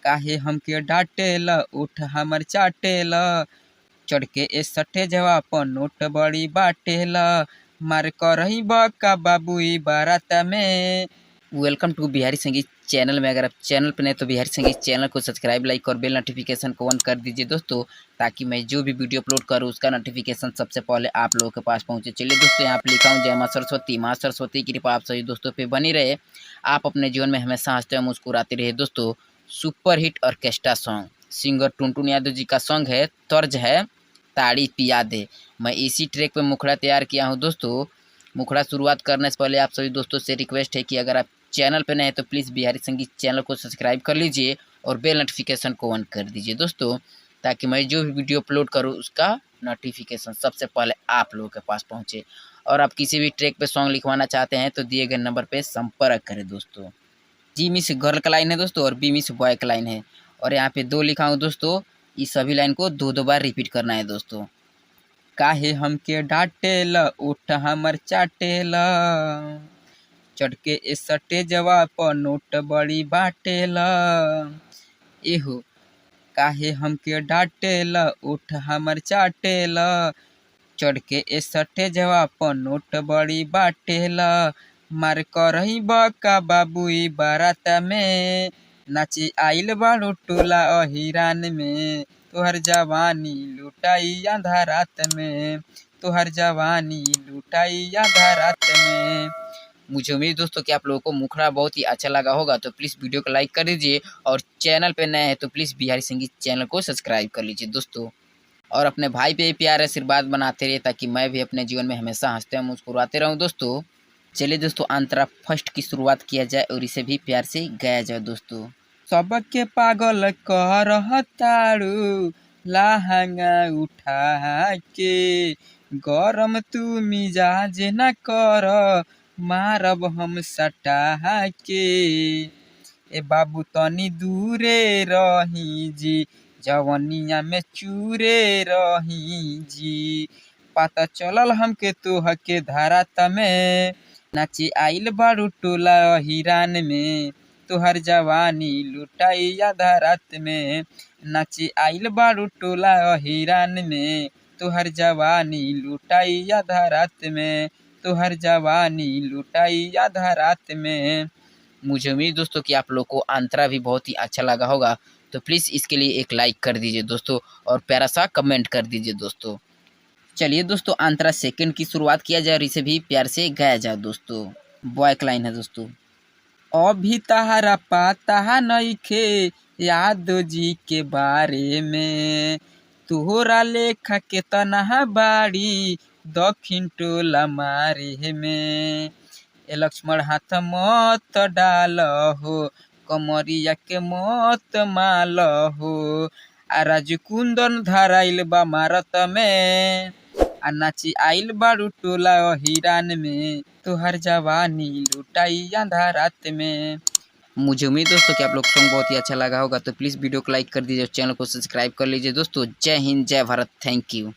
काहे हमके डांटेला उठ हमर चाटेला चढ़ के ए सटे जवा नोट बड़ी बाटेला मार करही बका बाबू ई बारात में। वेलकम टू बिहारी संगीत चैनल में। अगर आप चैनल पर नए तो बिहारी संगीत चैनल को सब्सक्राइब लाइक और बेल नोटिफिकेशन को ऑन कर दीजिए दोस्तों, ताकि मैं जो भी वीडियो अपलोड करूँ उसका नोटिफिकेशन सबसे पहले आप लोगों के पास पहुंचे। चलिए दोस्तों, यहाँ पर लिखा हूँ जय माँ सरस्वती की कृपा आप सभी दोस्तों पे बनी रहे। आप अपने जीवन में हमेशा हंसते हुए मुस्कुराते रहे। दोस्तों, super hit orchestra song singer Tuntun Yadav ji का सॉन्ग है, तर्ज है ताड़ी पिया दे। मैं इसी ट्रैक पे मुखड़ा तैयार किया हूँ दोस्तों। मुखड़ा शुरुआत करने से पहले आप सभी दोस्तों से रिक्वेस्ट है कि अगर आप चैनल पे नए हैं तो प्लीज़ बिहारी संगीत चैनल को सब्सक्राइब कर लीजिए और बेल नोटिफिकेशन को ऑन कर दीजिए दोस्तों, ताकि मैं जो भी वीडियो अपलोड करूँ उसका नोटिफिकेशन सबसे पहले आप लोगों के पास पहुँचे। और आप किसी भी ट्रैक पे सॉन्ग लिखवाना चाहते हैं तो दिए गए नंबर पर संपर्क करें दोस्तों। जी मिस गर्ल का लाइन है दोस्तों और बी मिस बॉय का लाइन है, और यहाँ पे 2 लिखा हूँ दोस्तों। इस सभी लाइन को 2-2 बार रिपीट करना है दोस्तों। काहे हमके डांटेला उठ हमर चाटेला चढ़ के ए सटे जवा नोट बड़ी बाटेला। एहो काहे हमके डांटेला उठ हमर चाटेला चढ़ के ए सटे जवा नोट बड़ी बाटेला मार करही बका बाबू ई बारात में नाची आइल बाड़ू टोला अहिरान में तोहर जवानी लुटाई आधा रात में तोहर जवानी लुटाई आधा रात में। मुझे उम्मीद दोस्तों कि आप लोगों को मुखड़ा बहुत ही अच्छा लगा होगा, तो प्लीज़ वीडियो को लाइक कर दीजिए और चैनल पे नए हैं तो प्लीज़ बिहारी संगीत चैनल को सब्सक्राइब कर लीजिए दोस्तों। और अपने भाई पे प्यार आशीर्वाद बनाते रहिए, ताकि मैं भी अपने जीवन में हमेशा हंसते और मुस्कुराते रहूं दोस्तों। चलिए दोस्तों, अंतरा फर्स्ट की शुरुआत किया जाए और इसे भी प्यार से गाया जाए दोस्तों। सबके पागल कह तारू लहंगा उठा के गरम तू मिजाज न कर मारब हम सटा के। ए बाबू तनी दूरे रही जी जवनिया में चूरे रही जी पता चलल हमके तोह के धारात में नाची आइल बारू टोला हिरान में तोहर जवानी लुटाई आधा रात में नाची आइल बारू टोला हिरान में तोहर जवानी लुटाई आधा रात में तोहर जवानी लुटाई आधा रात में। मुझे उम्मीद दोस्तों कि आप लोग को अंतरा भी बहुत ही अच्छा लगा होगा, तो प्लीज़ इसके लिए एक लाइक कर दीजिए दोस्तों और प्यारा सा कमेंट कर दीजिए दोस्तों। चलिए दोस्तों, अंतरा सेकंड की शुरुआत किया जाए और इसे भी प्यार से गाया जाए दोस्तों। बॉय का लाइन है दोस्तों। अभी तहरा पता नइखे यादव जी के बारे में तोहरा लेखा केतना बाड़ी दक्षिण टोला मारे में। ए लक्ष्मण हाथ मत डाल हो कमरिया के मत माल हो आ राजकुंदन धराइल बा मारत में आ नाची आइल बारू टोला हिरान में तोहर जवानी लुटाई आधा रात में। मुझे उम्मीद दोस्तों कि आप लोग सॉन्ग बहुत ही अच्छा लगा होगा, तो प्लीज़ वीडियो को लाइक कर दीजिए और चैनल को सब्सक्राइब कर लीजिए दोस्तों। जय हिंद, जय भारत, थैंक यू।